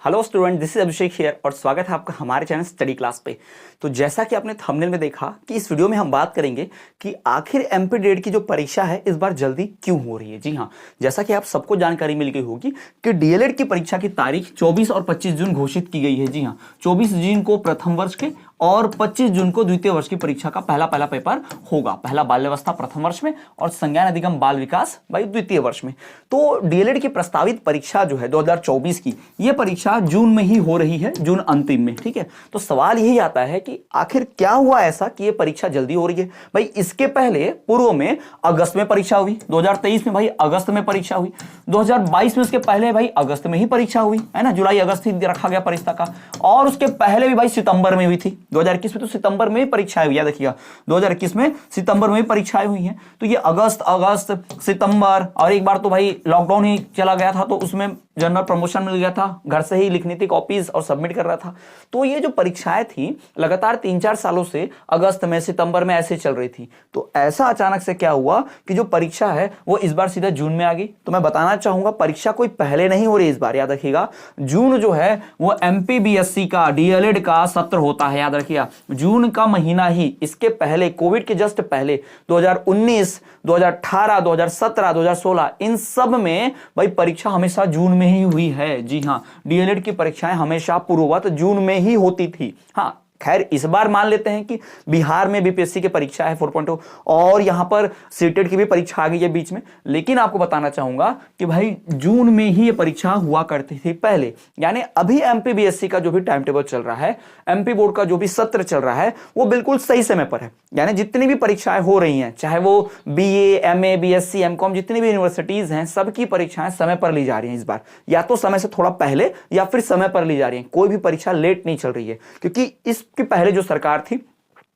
Hello student, this is Abhishek here और स्वागत है आपका हमारे चैनल स्टडी क्लास पे। तो जैसा कि आपने थंबनेल में देखा कि इस वीडियो में हम बात करेंगे कि आखिर एमपी डेट की जो परीक्षा है इस बार जल्दी क्यों हो रही है। जी हाँ, जैसा कि आप सबको जानकारी मिल गई होगी कि डीएलएड की परीक्षा की तारीख 24 और 25 जून घोषित की गई है। जी हाँ, 24 जून को प्रथम वर्ष के और 25 जून को द्वितीय वर्ष की परीक्षा का पहला पेपर होगा। पहला बाल्यावस्था प्रथम वर्ष में और संज्ञान अधिगम बाल विकास भाई द्वितीय वर्ष में। तो डीएलएड की प्रस्तावित परीक्षा जो है 2024 की, यह परीक्षा जून में ही हो रही है, जून अंतिम में। ठीक है, तो सवाल यही आता है कि आखिर क्या हुआ ऐसा कि यह परीक्षा जल्दी हो रही है। भाई इसके पहले पूर्व में अगस्त में परीक्षा हुई, 2023 में भाई अगस्त में परीक्षा हुई, 2022 में उसके पहले भाई अगस्त में ही परीक्षा हुई है ना, जुलाई अगस्त ही रखा गया परीक्षा का। और उसके पहले भी भाई सितंबर में हुई थी। 2021 में तो सितंबर में ही परीक्षाएं हुई, याद रखिएगा 2021 में सितंबर में ही परीक्षाएं हुई हैं। तो ये अगस्त सितंबर, और एक बार तो भाई लॉकडाउन ही चला गया था तो उसमें जनरल प्रमोशन मिल गया था, घर से ही लिखनी थी कॉपीज और सबमिट कर रहा था। तो ये जो परीक्षाएं थी लगातार 3-4 सालों से अगस्त में सितंबर में ऐसे चल रही थी। तो ऐसा अचानक से क्या हुआ कि जो परीक्षा है वो इस बार सीधा जून में आ गई। तो मैं बताना चाहूंगा परीक्षा कोई पहले नहीं हो रही इस बार, याद रखिएगा। जून जो है वो एमपीबीएससी का डीएलएड का सत्र होता है, याद रखिएगा। जून का महीना ही, इसके पहले कोविड के जस्ट पहले 2019, 2018, 2017, 2016 इन सब में भाई परीक्षा हमेशा जून में ही हुई है। जी हाँ, डीएलएड की परीक्षाएं हमेशा पूर्ववत जून में ही होती थी। हाँ खैर, इस बार मान लेते हैं कि बिहार में बीपीएससी की परीक्षा है 4.0 और यहां पर सीटेट की भी परीक्षा आ गई है बीच में। लेकिन आपको बताना चाहूंगा कि भाई जून में ही ये परीक्षा हुआ करती थी पहले। यानी अभी एमपीबीएससी का जो भी टाइम टेबल चल रहा है, एमपी बोर्ड का जो भी सत्र चल रहा है, वो बिल्कुल सही समय पर है। यानी जितनी भी परीक्षाएं हो रही हैं, चाहे वो बीए, एमए, बीएससी, एमकॉम, जितनी भी यूनिवर्सिटीज हैं, सबकी परीक्षाएं समय पर ली जा रही हैं इस बार। या तो समय से थोड़ा पहले या फिर समय पर ली जा रही है। कोई भी परीक्षा लेट नहीं चल रही है, क्योंकि इसके पहले जो सरकार थी,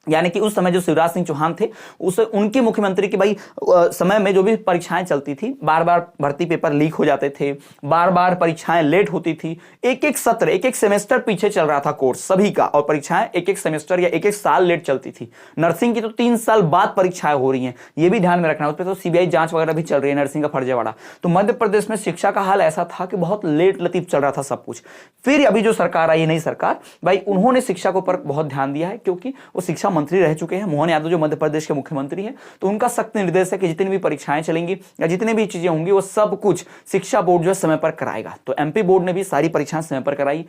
यानी कि उस समय जो शिवराज सिंह चौहान थे, उसे उनके मुख्यमंत्री की भाई समय में जो भी परीक्षाएं चलती थी, बार बार भर्ती पेपर लीक हो जाते थे, बार बार परीक्षाएं लेट होती थी। एक एक सत्र, एक एक सेमेस्टर पीछे चल रहा था कोर्स सभी का, और परीक्षाएं एक एक सेमेस्टर या एक एक साल लेट चलती थी। नर्सिंग की तो 3 साल बाद परीक्षाएं हो रही हैं, ये भी ध्यान में रखना। उस पर तो सीबीआई जांच वगैरह भी चल रही है, नर्सिंग का फर्जीवाड़ा। तो मध्य प्रदेश में शिक्षा का हाल ऐसा था कि बहुत लेट लतीफ चल रहा था सब कुछ। फिर अभी जो सरकार आई, नई सरकार, भाई उन्होंने शिक्षा के ऊपर बहुत ध्यान दिया है, क्योंकि वो शिक्षा मंत्री रह चुके हैं मोहन यादव, जो मध्य प्रदेश के मुख्यमंत्री हैं। तो उनका सख्त निर्देश है कि जितनी भी परीक्षाएं चलेंगी या जितनी भी चीजें होंगी, वो सब कुछ शिक्षा बोर्ड जो है समय पर कराएगा। तो एमपी बोर्ड ने भी सारी परीक्षाएं समय पर कराई।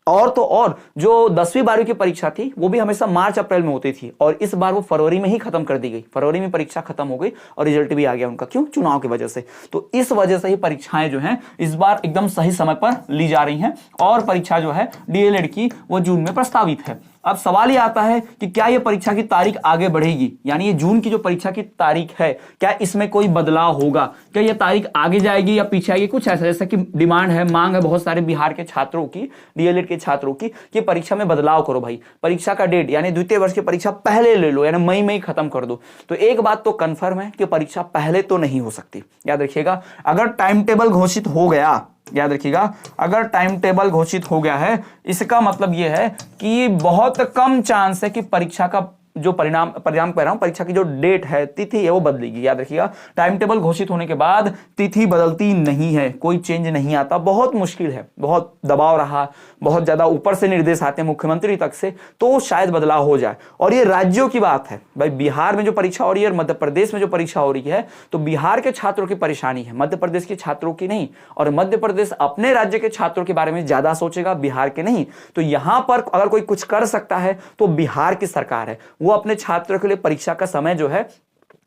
और तो और जो 10वीं 12वीं की परीक्षा थी वो भी हमेशा मार्च अप्रैल में होती थी, और इस बार वो फरवरी में ही खत्म कर दी गई। फरवरी में परीक्षा खत्म हो गई और रिजल्ट भी आ गया उनका। क्यों? चुनाव की वजह से। तो इस वजह से ही परीक्षाएं जो हैं इस बार एकदम सही समय पर ली जा रही हैं, और परीक्षा जो है डीएलएड की वो जून में प्रस्तावित है। अब सवाल ये आता है कि क्या ये परीक्षा की तारीख आगे बढ़ेगी, यानी ये जून की जो परीक्षा की तारीख है, क्या इसमें कोई बदलाव होगा? क्या ये तारीख आगे जाएगी या पीछे आएगी? कुछ ऐसा, जैसा कि डिमांड है, मांग है बहुत सारे बिहार के छात्रों की, डीएलएड के छात्रों की, कि परीक्षा में बदलाव करो भाई, परीक्षा का डेट यानी द्वितीय वर्ष की परीक्षा पहले ले लो, यानी मई में ही खत्म कर दो। तो एक बात तो कंफर्म है कि परीक्षा पहले तो नहीं हो सकती, याद रखिएगा। अगर टाइम टेबल घोषित हो गया, याद रखिएगा, अगर टाइम टेबल घोषित हो गया है, इसका मतलब यह है कि बहुत कम चांस है कि परीक्षा का जो परिणाम कह रहा हूं, परीक्षा की जो डेट है, तिथि है, वो बदलेगी। याद रखिएगा, टाइम टेबल घोषित होने के बाद तिथि बदलती नहीं है, कोई चेंज नहीं आता। बहुत मुश्किल है, बहुत दबाव रहा, बहुत ज्यादा ऊपर से निर्देश आते हैं मुख्यमंत्री तक से, तो शायद बदलाव हो जाए। और ये राज्यों की बात है भाई, बिहार में जो परीक्षा हो रही है और मध्य प्रदेश में जो परीक्षा हो रही है, तो बिहार के छात्रों की परेशानी है, मध्य प्रदेश के छात्रों की नहीं। और मध्य प्रदेश अपने राज्य के छात्रों के बारे में ज्यादा सोचेगा, बिहार के नहीं। तो यहां पर अगर कोई कुछ कर सकता है तो बिहार की सरकार है, वो अपने छात्रों के लिए परीक्षा का समय जो है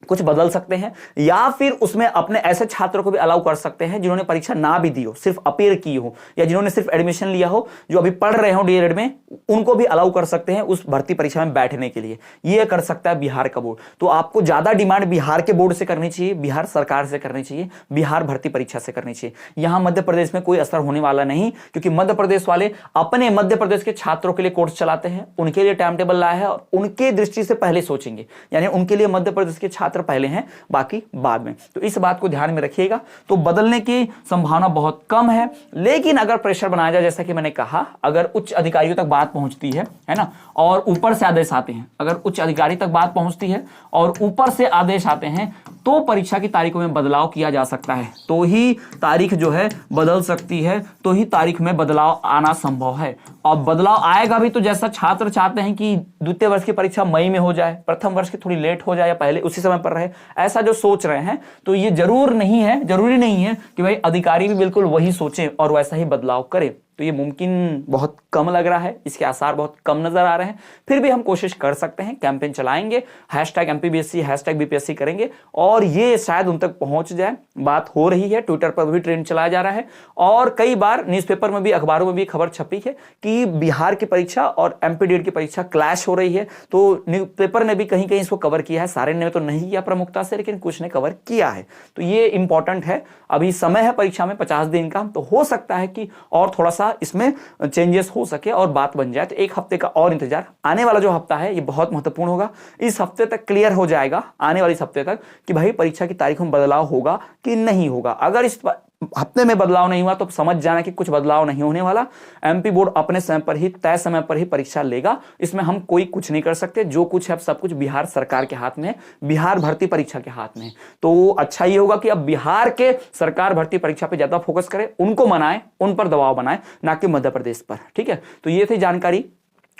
कुछ बदल सकते हैं, या फिर उसमें अपने ऐसे छात्रों को भी अलाउ कर सकते हैं जिन्होंने परीक्षा ना भी दी हो, सिर्फ अपीयर की हो, या जिन्होंने सिर्फ एडमिशन लिया हो, जो अभी पढ़ रहे हो डीएलएड में, उनको भी अलाउ कर सकते हैं उस भर्ती परीक्षा में बैठने के लिए। यह कर सकता है बिहार का बोर्ड। तो आपको ज्यादा डिमांड बिहार के बोर्ड से करनी चाहिए, बिहार सरकार से करनी चाहिए, बिहार भर्ती परीक्षा से करनी चाहिए। यहां मध्य प्रदेश में कोई असर होने वाला नहीं, क्योंकि मध्य प्रदेश वाले अपने मध्य प्रदेश के छात्रों के लिए कोर्स चलाते हैं, उनके लिए टाइम टेबल लाया है और उनके दृष्टि से पहले सोचेंगे। यानी उनके लिए मध्य प्रदेश के छात्र छात्र पहले हैं, बाकी बाद में। तो इस बात को ध्यान में रखिएगा। तो बदलने की संभावना बहुत कम है, लेकिन अगर प्रेशर बनाया जाए, जैसा कि मैंने कहा, अगर उच्च अधिकारियों तक बात पहुंचती है ना, और ऊपर से आदेश आते हैं, अगर उच्च अधिकारी तक बात पहुंचती है और ऊपर से आदेश आते हैं, तो परीक्षा की तारीखों में बदलाव किया जा सकता है। तो ही तारीख जो है बदल सकती है, तो ही तारीख में बदलाव आना संभव है। और बदलाव आएगा भी तो जैसा छात्र चाहते हैं कि द्वितीय वर्ष की परीक्षा मई में हो जाए, प्रथम वर्ष की थोड़ी लेट हो जाए या पहले उसी समय पर रहे, ऐसा जो सोच रहे हैं, तो ये जरूरी नहीं है कि भाई अधिकारी भी बिल्कुल वही सोचें और वैसा ही बदलाव करें। तो ये मुमकिन बहुत कम लग रहा है, इसके आसार बहुत कम नजर आ रहे हैं। फिर भी हम कोशिश कर सकते हैं, कैंपेन चलाएंगे, #MPBSC #BPSC करेंगे और ये शायद उन तक पहुंच जाए। बात हो रही है, ट्विटर पर भी ट्रेंड चलाया जा रहा है और कई बार न्यूज़पेपर में भी, अखबारों में भी खबर छपी है कि बिहार की परीक्षा और MP-DED की परीक्षा क्लैश हो रही है। तो न्यूज़पेपर ने भी कहीं कहीं इसको कवर किया है, सारे ने तो नहीं किया प्रमुखता से, लेकिन कुछ ने कवर किया है। तो ये इंपॉर्टेंट है। अभी समय है परीक्षा में 50 दिन का, तो हो सकता है कि और थोड़ा सा इसमें चेंजेस हो सके और बात बन जाए। तो एक हफ्ते का और इंतजार, आने वाला जो हफ्ता है ये बहुत महत्वपूर्ण होगा। इस हफ्ते तक क्लियर हो जाएगा, आने वाले हफ्ते तक, कि भाई परीक्षा की तारीख में बदलाव होगा कि नहीं होगा। अगर इस हफ्ते में बदलाव नहीं हुआ तो समझ जाना कि कुछ बदलाव नहीं होने वाला। MP बोर्ड अपने समय पर ही, तय समय पर ही परीक्षा लेगा, इसमें हम कोई कुछ नहीं कर सकते। जो कुछ है सब कुछ बिहार सरकार के हाथ में है, बिहार भर्ती परीक्षा के हाथ में है। तो अच्छा ये होगा कि अब बिहार के सरकार भर्ती परीक्षा पे ज्यादा फोकस करे, उनको मनाए, उन पर दबाव बनाए, ना कि मध्य प्रदेश पर। ठीक है, तो ये थी जानकारी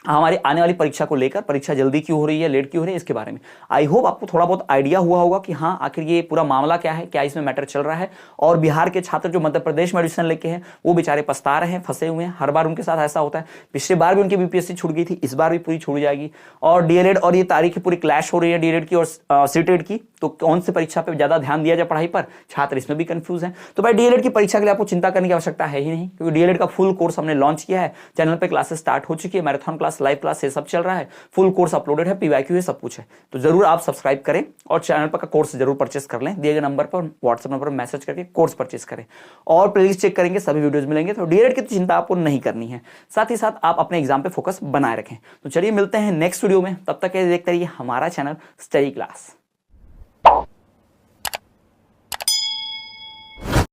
हमारी आने वाली परीक्षा को लेकर। परीक्षा जल्दी क्यों हो रही है, लेट क्यों हो रही है, इसके बारे में आई होप आपको थोड़ा बहुत आइडिया हुआ होगा कि हाँ आखिर ये पूरा मामला क्या है, क्या इसमें मैटर चल रहा है। और बिहार के छात्र जो मध्य प्रदेश में एडमिशन लेके हैं वो बेचारे पछता रहे हैं, फंसे हुए हैं। हर बार उनके साथ ऐसा होता है, पिछले बार भी उनकी BPSC छूट गई थी, इस बार भी पूरी छूट जाएगी। और DLED और ये तारीखें पूरी क्लैश हो रही है, DLED की और CTET की। तो कौन सी परीक्षा पे ज्यादा ध्यान दिया जाए पढ़ाई पर, छात्र इसमें भी कंफ्यूज हैं। तो भाई DLED की परीक्षा के लिए आपको चिंता करने की आवश्यकता है ही नहीं, क्योंकि DLED का फुल कोर्स हमने लॉन्च किया है। चैनल पे क्लासेस स्टार्ट हो चुकी है, मैराथन क्लास, लाइव क्लास, ये सब चल रहा है। फुल कोर्स अपलोडेड है, PYQ है, सब कुछ है। तो जरूर आप सब्सक्राइब करें और चैनल पर का कोर्स जरूर परचेस कर लें। दिए गए नंबर पर, व्हाट्सएप नंबर पर मैसेज करके कोर्स परचेस करें और प्लेलिस्ट चेक करेंगे, सभी वीडियोस मिलेंगे। तो DLED की तो चिंता आपको नहीं करनी है, साथ ही साथ आप अपने एग्जाम पे फोकस बनाए रखें। तो चलिए मिलते हैं नेक्स्ट वीडियो में, तब तक देखते रहिए हमारा चैनल स्टडी क्लास।